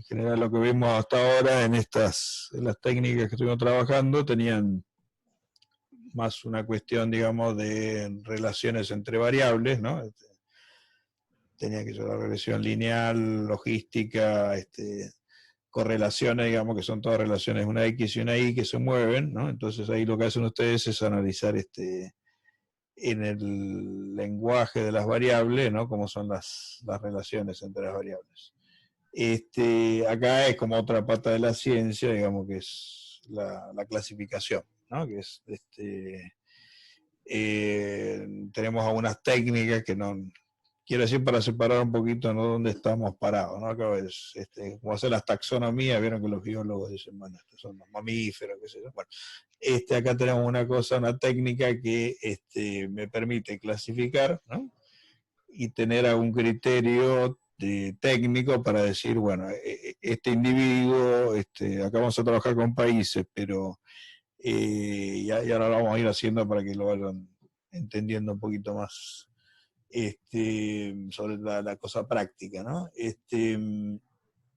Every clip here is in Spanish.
general lo que vimos hasta ahora en las técnicas que estuvimos trabajando tenían más una cuestión, digamos, de relaciones entre variables, ¿no? Tenía que ser la regresión lineal, logística, correlaciones, digamos, que son todas relaciones, una X y una Y que se mueven, ¿no? Entonces ahí lo que hacen ustedes es analizar en el lenguaje de las variables, ¿no? Cómo son las relaciones entre las variables. Acá es como otra pata de la ciencia, digamos, que es la clasificación, ¿no? Que es tenemos algunas técnicas que no quiero decir, para separar un poquito, ¿no?, dónde estamos parados, ¿no? Acá es como hacer las taxonomías, vieron que los biólogos dicen, bueno, estos son los mamíferos, qué sé yo. Bueno, acá tenemos una cosa, una técnica que me permite clasificar, ¿no?, y tener algún criterio técnico para decir, bueno, este individuo, acá vamos a trabajar con países, pero y ahora lo vamos a ir haciendo para que lo vayan entendiendo un poquito más sobre la cosa práctica, ¿no?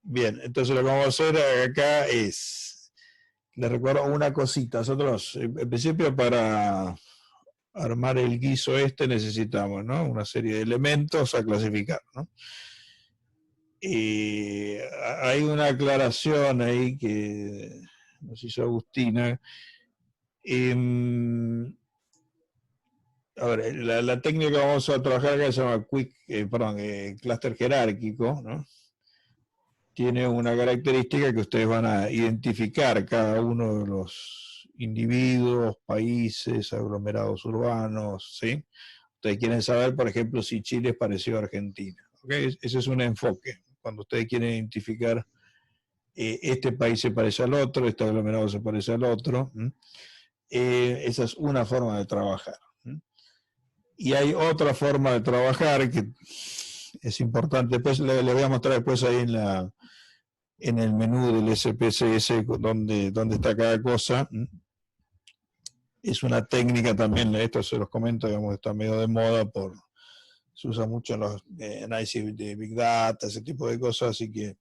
Bien, entonces lo que vamos a hacer acá es, les recuerdo una cosita, nosotros en principio para armar el guiso necesitamos, ¿no?, una serie de elementos a clasificar, ¿no? Hay una aclaración ahí que nos hizo Agustina. A ver, la técnica que vamos a trabajar acá se llama clúster jerárquico, ¿no? Tiene una característica que ustedes van a identificar cada uno de los individuos, países, aglomerados urbanos, ¿sí? Ustedes quieren saber, por ejemplo, si Chile es parecido a Argentina, ¿okay? Ese es un enfoque. Cuando ustedes quieren identificar este país se parece al otro, este aglomerado se parece al otro, esa es una forma de trabajar. Y hay otra forma de trabajar que es importante, después le voy a mostrar después ahí en el menú del SPSS donde está cada cosa. Es una técnica también, esto se los comento, digamos, está medio de moda, se usa mucho en los análisis de Big Data, ese tipo de cosas, así que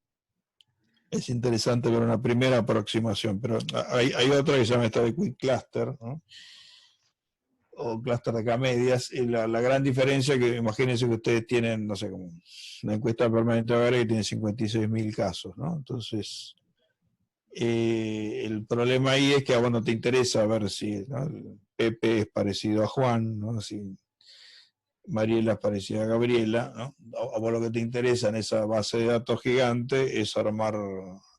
es interesante ver una primera aproximación, pero hay otra que se llama esta de Quick Cluster, ¿no?, o clúster de K-medias, y la gran diferencia que imagínense que ustedes tienen, no sé, como una encuesta permanente de que tiene 56.000 casos, ¿no? Entonces, el problema ahí es que a vos no te interesa ver si, ¿no?, Pepe es parecido a Juan, ¿no?, si Mariela es parecida a Gabriela, ¿no? A vos lo que te interesa en esa base de datos gigante es armar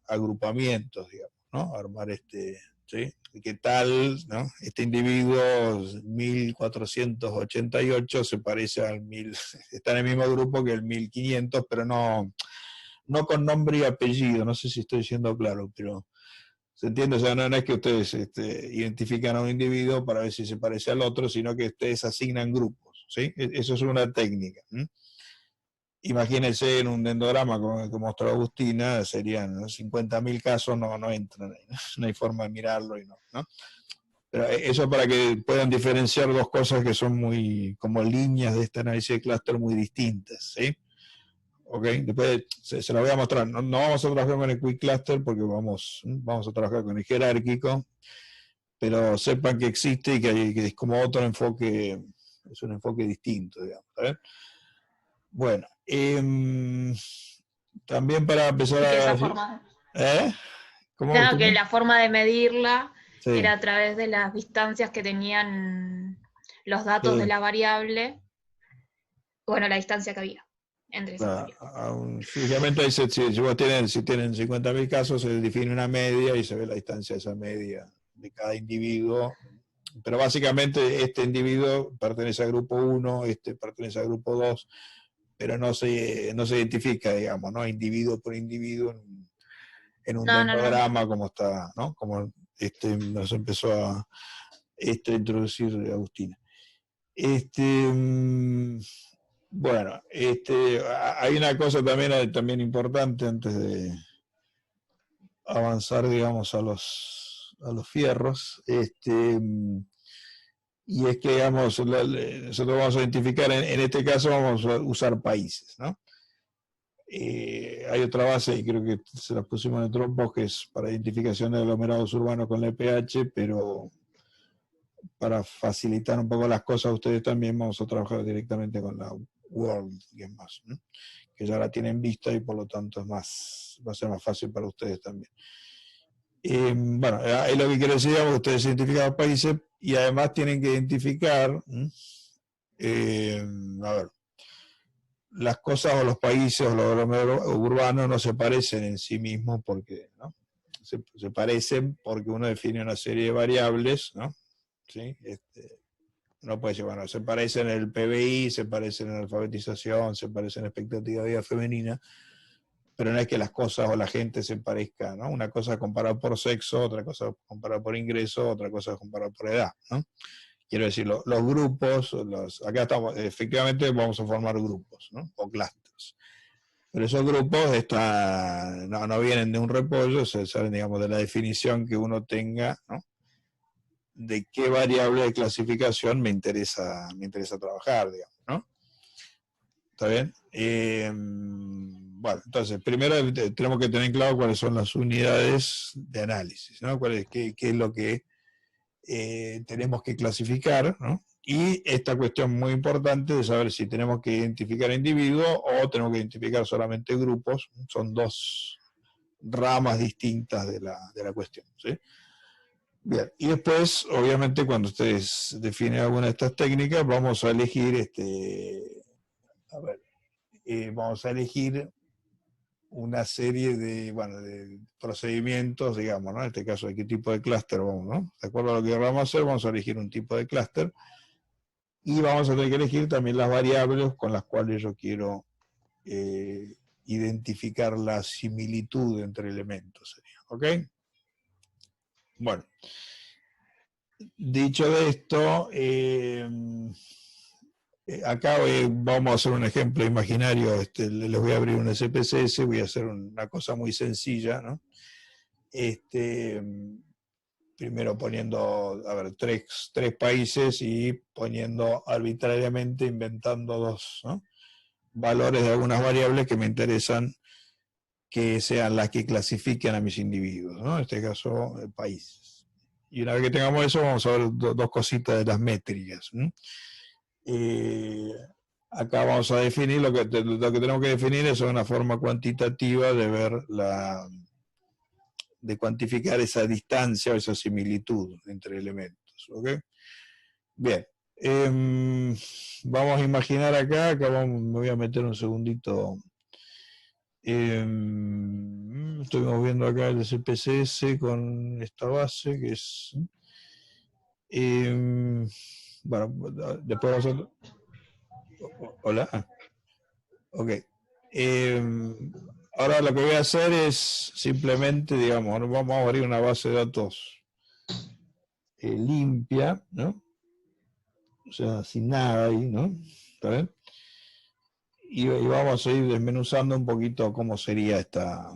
agrupamientos, digamos, ¿no? Armar ¿sí? ¿Qué tal, no? Este individuo 1488 se parece al 1000, está en el mismo grupo que el 1500, pero no con nombre y apellido, no sé si estoy siendo claro, pero ¿se entiende? O sea, no es que ustedes identifican a un individuo para ver si se parece al otro, sino que ustedes asignan grupos, ¿sí? Eso es una técnica. Imagínense en un dendrograma como que mostró Agustina, serían 50.000 casos, no entran ahí, no hay forma de mirarlo y no. Pero eso para que puedan diferenciar dos cosas que son muy, como líneas de este análisis de clúster muy distintas, ¿sí? Ok, después se la voy a mostrar. No vamos a trabajar con el Quick Cluster porque vamos a trabajar con el jerárquico, pero sepan que existe y que es como otro enfoque, es un enfoque distinto, digamos. ¿Sabes? Bueno, también para empezar que a... esa forma, ¿Cómo? claro, que la forma de medirla Sí. era a través de las distancias que tenían los datos de la variable, bueno, la distancia que había entre esas variables. Físicamente, si tienen 50.000 casos, se define una media y se ve la distancia de esa media de cada individuo. Pero básicamente este individuo pertenece al grupo 1, pertenece al grupo 2, pero no se identifica, digamos, ¿no?, individuo por individuo en un dendrograma como está, ¿no?, como nos empezó a introducir Agustina. Bueno, hay una cosa también importante antes de avanzar, digamos, a los fierros, y es que, digamos, nosotros vamos a identificar, en este caso vamos a usar países, ¿no? Hay otra base, y creo que se la pusimos en Dropbox, que es para identificación de aglomerados urbanos con la EPH, pero para facilitar un poco las cosas a ustedes también vamos a trabajar directamente con la World, que es más, ¿no? Que ya la tienen vista y por lo tanto va a ser más fácil para ustedes también. Bueno, es lo que quiero decir, digamos, que ustedes identifican los países y además tienen que identificar, a ver, las cosas o los países o los aglomerados urbanos no se parecen en sí mismos porque, ¿no? Se parecen porque uno define una serie de variables, ¿no? ¿Sí? Uno puede decir, bueno, se parecen en el PBI, se parecen en la alfabetización, se parecen en expectativa de vida femenina, pero no es que las cosas o la gente se parezcan, ¿no? Una cosa es comparada por sexo, otra cosa es comparada por ingreso, otra cosa es comparada por edad, ¿no? Quiero decir, los grupos, acá estamos, efectivamente vamos a formar grupos, ¿no? O clústeres. Pero esos grupos no vienen de un repollo, se salen, digamos, de la definición que uno tenga, ¿no? De qué variable de clasificación me interesa trabajar, digamos, ¿no? ¿Está bien? Bueno, entonces, primero tenemos que tener claro cuáles son las unidades de análisis, ¿no? Qué es lo que tenemos que clasificar, ¿no? Y esta cuestión muy importante de saber si tenemos que identificar individuos o tenemos que identificar solamente grupos, son dos ramas distintas de la cuestión, ¿sí? Bien, y después, obviamente, cuando ustedes definen alguna de estas técnicas, vamos a elegir, vamos a elegir una serie de procedimientos, digamos, ¿no? En este caso, ¿de qué tipo de clúster vamos, ¿no? De acuerdo a lo que vamos a hacer, vamos a elegir un tipo de clúster y vamos a tener que elegir también las variables con las cuales yo quiero identificar la similitud entre elementos, ¿ok? Bueno, dicho de esto, acá vamos a hacer un ejemplo imaginario, les voy a abrir un SPSS, voy a hacer una cosa muy sencilla, ¿no? Primero poniendo, a ver, tres países y poniendo arbitrariamente, inventando dos, ¿no? Valores de algunas variables que me interesan que sean las que clasifiquen a mis individuos, ¿no? En este caso, países. Y una vez que tengamos eso, vamos a ver dos cositas de las métricas, ¿no? Acá vamos a definir, lo que tenemos que definir es una forma cuantitativa de ver de cuantificar esa distancia o esa similitud entre elementos, ¿ok? Bien, vamos a imaginar acá me voy a meter un segundito, estoy moviendo acá el SPSS con esta base que es, bueno, después vamos a... Hola. Ok. Ahora lo que voy a hacer es simplemente, digamos, vamos a abrir una base de datos limpia, ¿no? O sea, sin nada ahí, ¿no? ¿Está bien? Y vamos a ir desmenuzando un poquito cómo sería esta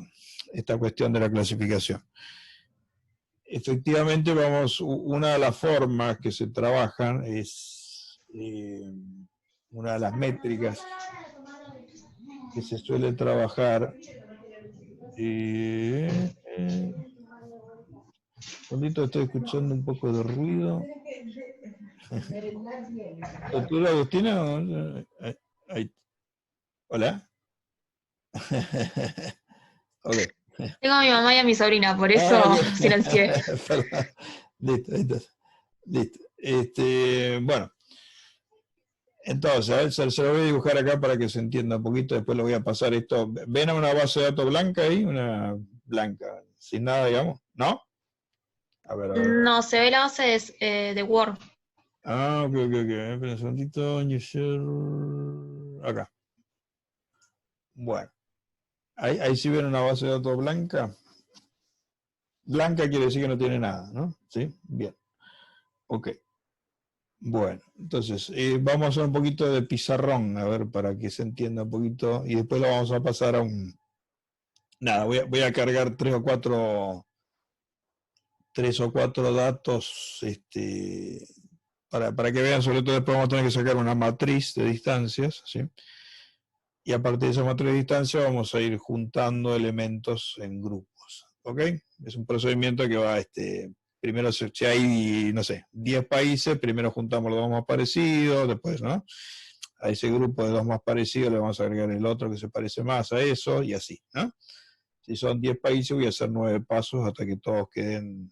cuestión de la clasificación. Efectivamente, una de las formas que se trabajan es una de las métricas que se suele trabajar. Estoy escuchando un poco de ruido. ¿Doctora Agustina? ¿Hola? Ok. Tengo a mi mamá y a mi sobrina, por eso Okay. silencié. Listo. Bueno, entonces, se lo voy a dibujar acá para que se entienda un poquito, después lo voy a pasar esto. ¿Ven a una base de datos blanca ahí? Una blanca, sin nada, digamos, ¿no? A ver. No, se ve la base de Word. Ok. Espera un segundito. Acá. Bueno. Ahí sí ven una base de datos blanca. Blanca quiere decir que no tiene nada, ¿no? ¿Sí? Bien. Ok. Bueno, entonces vamos a hacer un poquito de pizarrón, a ver, para que se entienda un poquito, y después lo vamos a pasar a un... Nada, voy a cargar tres o cuatro datos, para que vean, sobre todo después vamos a tener que sacar una matriz de distancias, ¿sí? Y a partir de esa matriz de distancia vamos a ir juntando elementos en grupos. ¿Ok? Es un procedimiento que va, primero si hay, no sé, 10 países, primero juntamos los dos más parecidos, después, ¿no? A ese grupo de dos más parecidos le vamos a agregar el otro que se parece más a eso, y así, ¿no? Si son 10 países, voy a hacer 9 pasos hasta que todos queden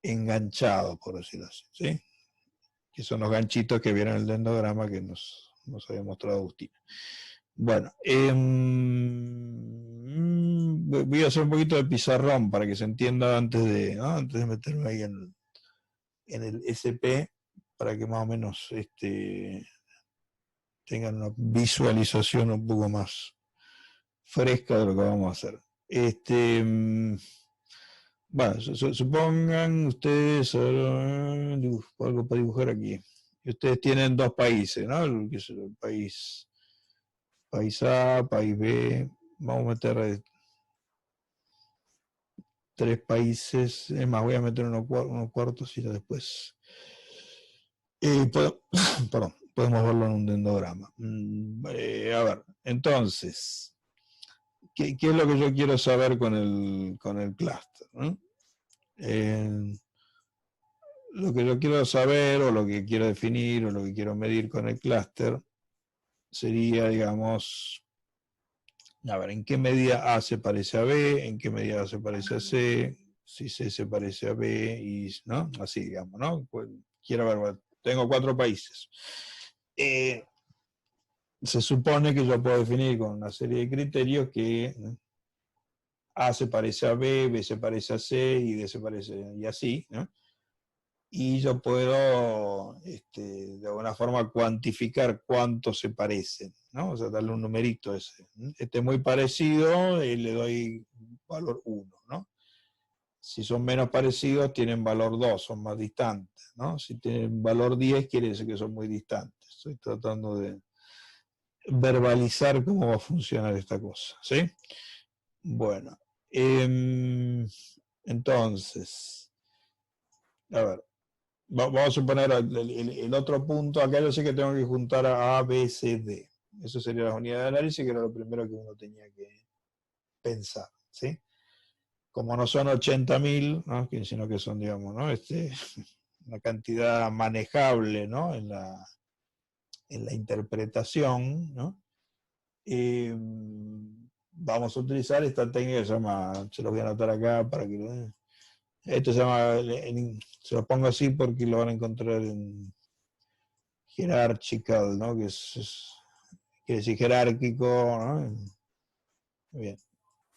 enganchados, por decirlo así, ¿sí? Que son los ganchitos que vieron en el dendrograma que nos había mostrado Agustín. Bueno, voy a hacer un poquito de pizarrón para que se entienda antes de, ¿no? Antes de meterme ahí en el SP, para que más o menos tengan una visualización un poco más fresca de lo que vamos a hacer. Bueno, supongan ustedes, algo para dibujar aquí. Ustedes tienen dos países, ¿no? El país A, país B. Vamos a meter 3 países. Es más, voy a meter unos cuartos y después. Perdón, podemos verlo en un dendrograma. A ver, entonces, ¿qué es lo que yo quiero saber con el clúster? ¿No? Lo que yo quiero saber, o lo que quiero definir, o lo que quiero medir con el clúster, sería, digamos, a ver, ¿en qué medida A se parece a B? ¿En qué medida A se parece a C? Si C se parece a B, y, ¿no? Así, digamos, ¿no? Pues, quiero ver, tengo 4 países. Se supone que yo puedo definir con una serie de criterios que A se parece a B, B se parece a C, y D se parece, y así, ¿no? Y yo puedo, de alguna forma, cuantificar cuánto se parecen, ¿no? O sea, darle un numerito a ese. Este es muy parecido y le doy valor 1, ¿no? Si son menos parecidos, tienen valor 2, son más distantes, ¿no? Si tienen valor 10, quiere decir que son muy distantes. Estoy tratando de verbalizar cómo va a funcionar esta cosa, ¿sí? Bueno, entonces, a ver, vamos a suponer el otro punto, acá yo sé que tengo que juntar a B, C, D. Eso sería la unidad de análisis, que era lo primero que uno tenía que pensar, ¿sí? Como no son 80.000, ¿no? Sino que son, digamos, ¿no? Una cantidad manejable, ¿no? En la interpretación, ¿no? Vamos a utilizar esta técnica que se llama, se lo voy a anotar acá para que esto se llama, se lo pongo así porque lo van a encontrar en hierarchical, ¿no? Que quiere decir jerárquico, ¿no? Bien.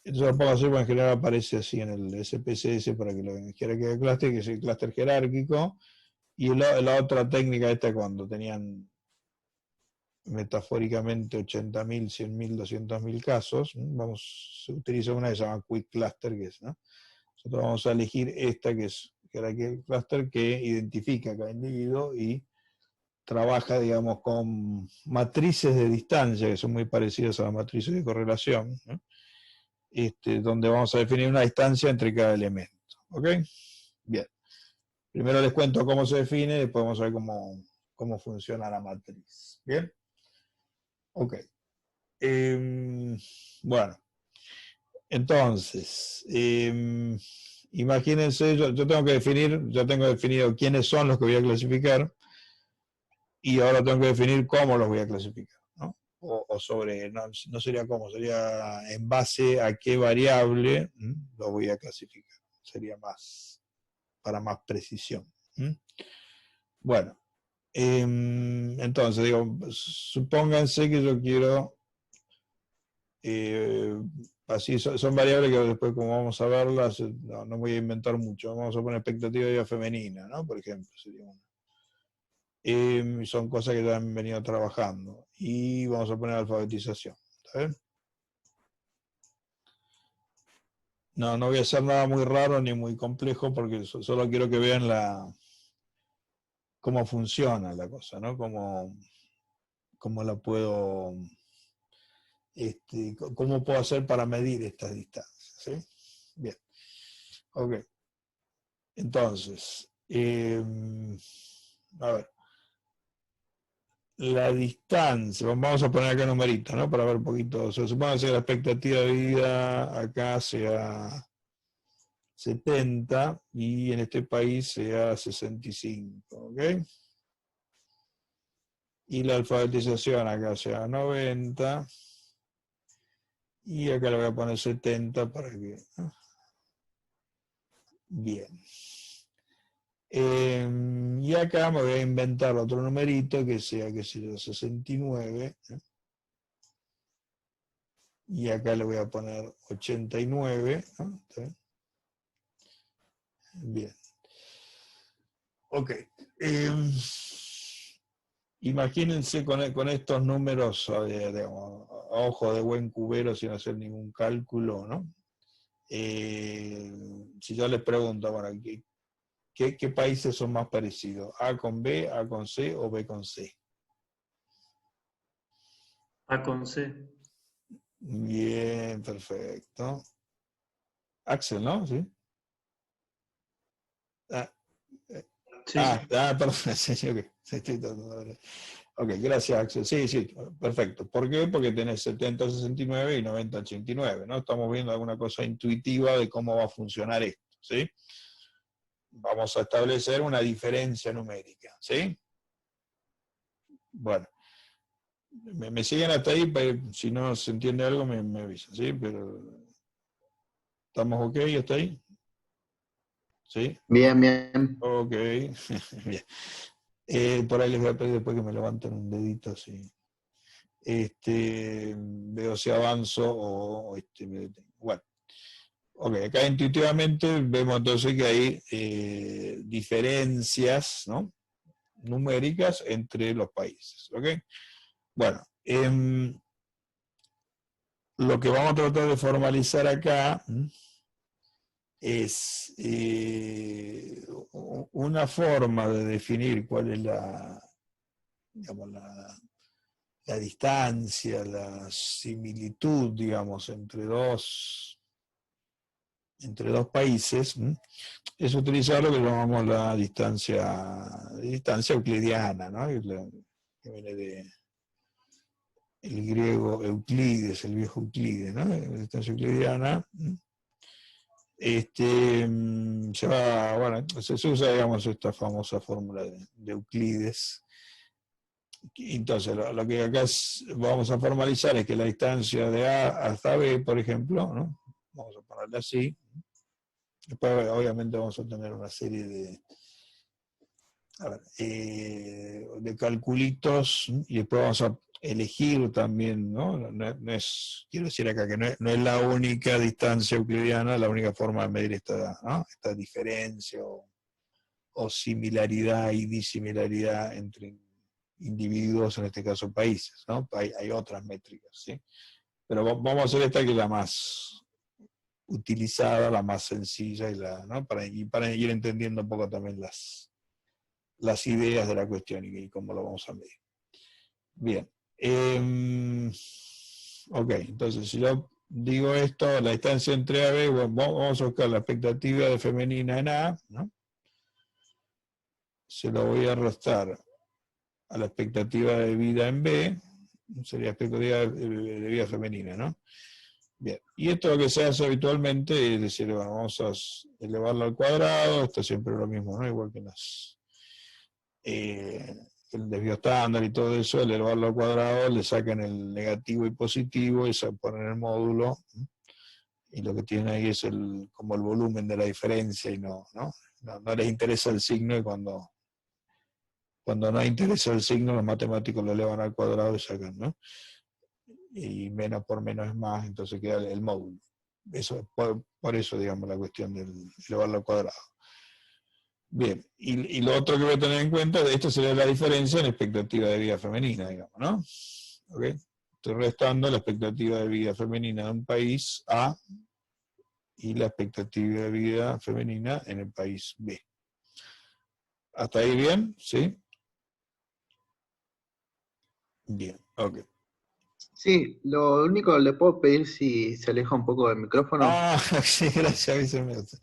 Esto se lo pongo así porque en general aparece así en el SPSS para que lo vean. Jerarquía de clúster, que es el clúster jerárquico. Y la otra técnica esta cuando tenían metafóricamente 80.000, 100.000, 200.000 casos, se utiliza una que se llama Quick Cluster, que es, ¿no? Nosotros vamos a elegir esta que es Jerarquía Cluster, que identifica a cada individuo y trabaja, digamos, con matrices de distancia, que son muy parecidas a las matrices de correlación, ¿no? Donde vamos a definir una distancia entre cada elemento. ¿Ok? Bien. Primero les cuento cómo se define, después vamos a ver cómo funciona la matriz. ¿Bien? Ok. Bueno, entonces, imagínense, yo tengo que definir, ya tengo definido quiénes son los que voy a clasificar, y ahora tengo que definir cómo los voy a clasificar, ¿no? O sobre, no sería cómo, sería en base a qué variable lo voy a clasificar. Sería para más precisión. Bueno, entonces, digo, supónganse que yo quiero, así son variables que después, como vamos a verlas, no voy a inventar mucho. Vamos a poner expectativa de vida femenina, ¿no? Por ejemplo, sería una. Son cosas que ya han venido trabajando. Y vamos a poner alfabetización. ¿Está bien? No voy a hacer nada muy raro ni muy complejo porque solo quiero que vean cómo funciona la cosa, ¿no? Cómo la puedo, cómo puedo hacer para medir estas distancias, ¿sí? Bien. Ok. Entonces, a ver. la distancia, vamos a poner acá numerito, ¿no? Para ver un poquito, o sea, supongamos que la expectativa de vida acá sea 70 y en este país sea 65, ¿ok? Y la alfabetización acá sea 90 y acá le voy a poner 70 para que... ¿no? Bien. Y acá me voy a inventar otro numerito que sea, que sea 69. Y acá le voy a poner 89. ¿No? Bien. Ok. Imagínense con estos números, digamos, a ojo de buen cubero, sin hacer ningún cálculo, ¿no? Si yo les pregunto, bueno, ¿qué países son más parecidos? ¿A con B, A con C o B con C? A con C. Bien, perfecto. Axel, ¿no? ¿Sí? Sí. Perdón, sí, ok. Ok, gracias, Axel. Sí, perfecto. ¿Por qué? Porque tenés 70-69 y 90-89, ¿no? Estamos viendo alguna cosa intuitiva de cómo va a funcionar esto, ¿sí? Vamos a establecer una diferencia numérica, ¿sí? Bueno, me siguen hasta ahí, si no se entiende algo me avisan, ¿sí? Pero, ¿estamos ok hasta ahí? ¿Sí? Bien, bien. Ok, bien. Por ahí les voy a pedir después que me levanten un dedito así. Veo si avanzo o me detengo. Bueno, ok, acá intuitivamente vemos entonces que hay diferencias, ¿no? Numéricas entre los países, ¿ok? Bueno, lo que vamos a tratar de formalizar acá es una forma de definir cuál es digamos, la distancia, la similitud, digamos, entre dos países, es utilizar lo que llamamos la distancia euclidiana, ¿no? Que viene de el griego Euclides, el viejo Euclides, ¿no? La distancia euclidiana. Se usa, digamos, esta famosa fórmula de Euclides. Entonces, lo que acá vamos a formalizar es que la distancia de A hasta B, por ejemplo, ¿no? Vamos a ponerla así. Después, obviamente, vamos a tener una serie de calculitos y después vamos a elegir también, ¿no? No es, quiero decir acá que no es la única distancia euclidiana, la única forma de medir esta diferencia o similaridad y disimilaridad entre individuos, en este caso países, ¿no? Hay otras métricas, ¿sí? Pero vamos a hacer esta que es la más utilizada, la más sencilla, ¿no? para ir entendiendo un poco también las ideas de la cuestión y cómo lo vamos a medir. Bien. Ok, entonces si yo digo esto, la distancia entre A y B, bueno, vamos a buscar la expectativa de femenina en A, ¿no? Se lo voy a restar a la expectativa de vida en B, sería expectativa de vida femenina, ¿no? Bien, y esto lo que se hace habitualmente es decir, bueno, vamos a elevarlo al cuadrado, esto siempre es lo mismo, ¿no? Igual que el desvío estándar y todo eso, el elevarlo al cuadrado, le sacan el negativo y positivo y se ponen el módulo, y lo que tienen ahí es como el volumen de la diferencia y no les interesa el signo, y cuando no interesa el signo, los matemáticos lo elevan al cuadrado y sacan, ¿no? Y menos por menos es más, entonces queda el módulo. Eso, por eso, digamos, la cuestión del elevarlo al cuadrado. Bien, y lo otro que voy a tener en cuenta de esto sería la diferencia en expectativa de vida femenina, digamos, ¿no? ¿Okay? Estoy restando la expectativa de vida femenina de un país A y la expectativa de vida femenina en el país B. ¿Hasta ahí bien? ¿Sí? Bien, ok. Sí, lo único le puedo pedir si se aleja un poco del micrófono. Sí, gracias, a mí se me gusta.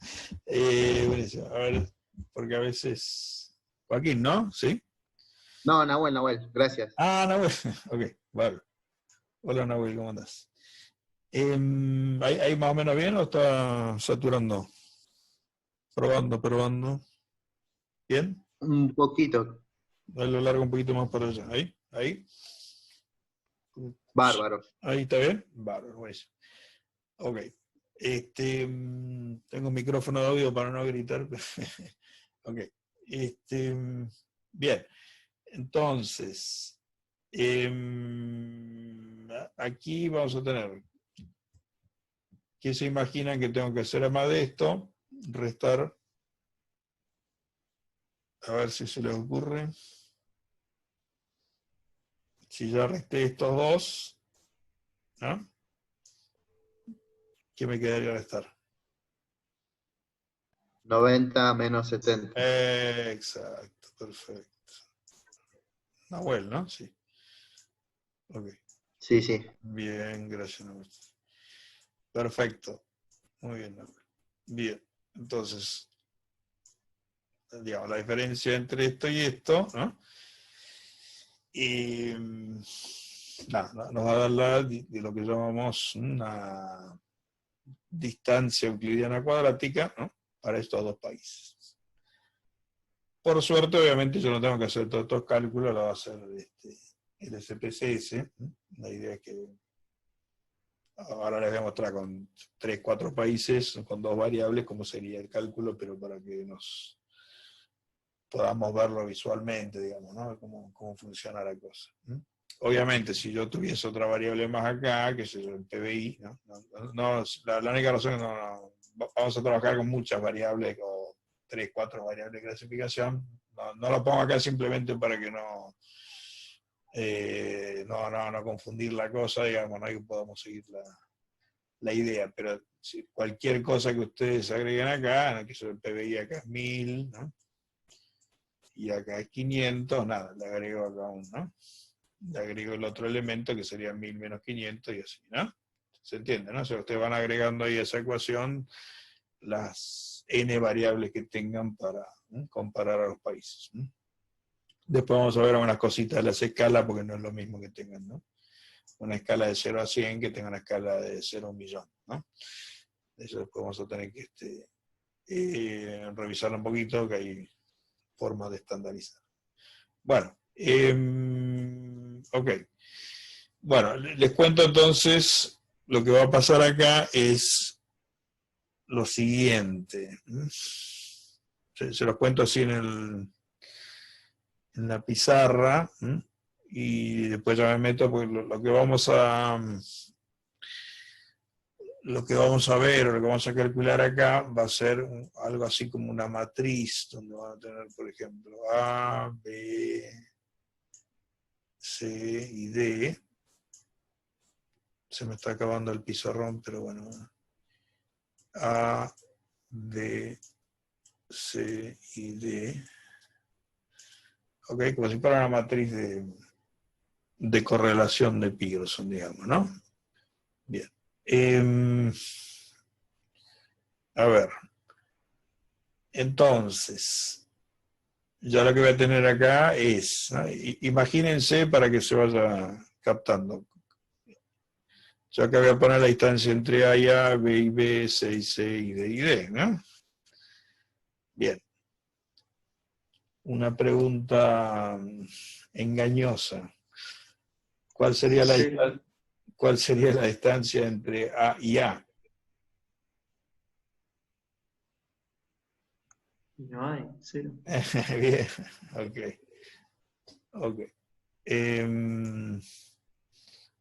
Buenísimo. A ver, porque a veces... Joaquín, ¿no? ¿Sí? No, Nahuel, gracias. Ah, Nahuel, ok, vale. Hola Nahuel, ¿cómo andás? ¿Ahí más o menos bien o está saturando? Probando. ¿Bien? Un poquito, Ahí lo largo un poquito más para allá. Ahí. bárbaro. Ahí está bien. Bárbaro, buenísimo. Ok. Tengo un micrófono de audio para no gritar. Ok. Bien. Entonces, aquí vamos a tener, ¿qué se imaginan que tengo que hacer además de esto? Restar, a ver si se les ocurre. Si ya resté estos dos, ¿no? ¿Qué me quedaría restar? 90 menos 70. Exacto, perfecto. Nahuel, ¿no? Sí. Ok. Sí, sí. Bien, gracias, Nahuel. Perfecto. Muy bien, Nahuel. Bien. Entonces, digamos, la diferencia entre esto y esto, ¿no? Y nada, nos va a dar de lo que llamamos una distancia euclidiana cuadrática, ¿no? Para estos dos países. Por suerte, obviamente, yo no tengo que hacer todos estos cálculos, lo va a hacer el SPSS. ¿no? La idea es que ahora les voy a mostrar con 3, 4 países, con 2 variables, cómo sería el cálculo, pero para que nos podamos verlo visualmente, digamos, ¿no? Cómo funciona la cosa. ¿no? Obviamente, si yo tuviese otra variable más acá, que es el PBI, ¿no? La única razón es que vamos a trabajar con muchas variables, o 3, 4 variables de clasificación. No lo pongo acá simplemente para que no confundir la cosa, digamos, ¿no? Y que podamos seguir la idea, pero si cualquier cosa que ustedes agreguen acá, ¿no? Que es el PBI acá es 1000, ¿no? Y acá es 500, nada, le agrego acá ¿no? Le agrego el otro elemento que sería 1000 menos 500 y así, ¿no? ¿Se entiende, no? O sea, ustedes van agregando ahí esa ecuación las n variables que tengan para comparar a los países. ¿no? Después vamos a ver algunas cositas de las escalas, porque no es lo mismo que tengan, ¿no? Una escala de 0 a 100 que tenga una escala de 0 a 1.000.000, ¿no? Eso después vamos a tener que revisarlo un poquito, que hay formas de estandarizar. Bueno, ok. Bueno, les cuento entonces, lo que va a pasar acá es lo siguiente. Se los cuento así en la pizarra, y después ya me meto, porque lo que vamos a ver, o lo que vamos a calcular acá, va a ser algo así como una matriz, donde van a tener, por ejemplo, A, B, C y D. Se me está acabando el pizarrón, pero bueno. A, B, C y D. Ok, como si fuera una matriz de correlación de Pearson, digamos, ¿no? Bien. A ver. Entonces, ya lo que voy a tener acá es, ¿no? Imagínense para que se vaya captando. Yo acá voy a poner la distancia entre A y A, B y B, C y C y D y D, ¿no? Bien. Una pregunta engañosa. ¿Cuál sería la distancia entre A y A? No hay, 0. Bien, ok.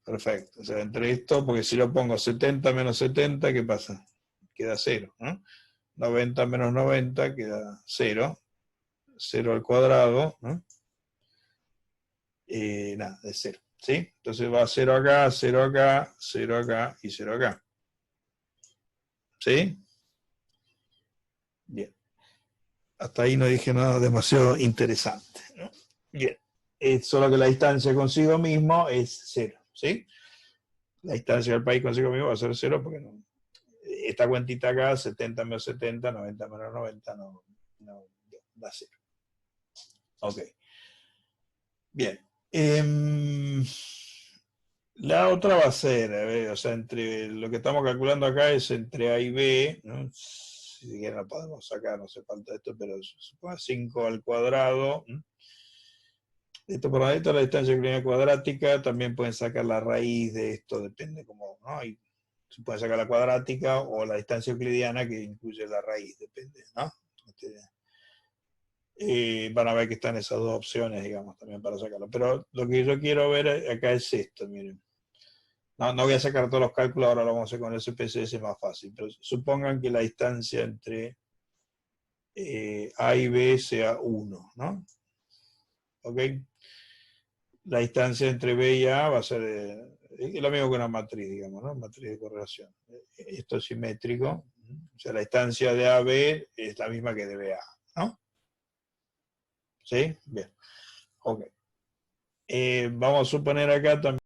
Perfecto. O sea, entre esto, porque si lo pongo 70 menos 70, ¿qué pasa? Queda 0, ¿no? 90 menos 90 queda 0. 0 al cuadrado, ¿no? Nada, es 0. ¿Sí? Entonces va 0 acá, 0 acá, 0 acá y 0 acá. ¿Sí? Bien. Hasta ahí no dije nada demasiado interesante, ¿no? Bien. Solo que la distancia consigo mismo es 0. ¿Sí? La distancia del país consigo mismo va a ser 0 porque no. Esta cuentita acá, 70 menos 70, 90 menos 90, no da 0. Ok. Bien. La otra va a ser, a ver, o sea, entre lo que estamos calculando acá es entre A y B, ¿no? Si quieren lo podemos sacar, no hace falta esto, pero suponga 5 al cuadrado. Esto por esto la distancia euclidiana cuadrática, también pueden sacar la raíz de esto, depende cómo, ¿no? Y se puede sacar la cuadrática o la distancia euclidiana que incluye la raíz, depende, ¿no? Van a ver que están esas dos opciones, digamos, también para sacarlo. Pero lo que yo quiero ver acá es esto, miren. No voy a sacar todos los cálculos, ahora lo vamos a hacer con el SPSS, es más fácil. Pero supongan que la distancia entre A y B sea 1, ¿no? ¿Ok? La distancia entre B y A va a ser lo mismo que una matriz, digamos, ¿no? Matriz de correlación. Esto es simétrico. O sea, la distancia de A a B es la misma que de B a A, ¿no? ¿Sí? Bien. Ok. Vamos a suponer acá también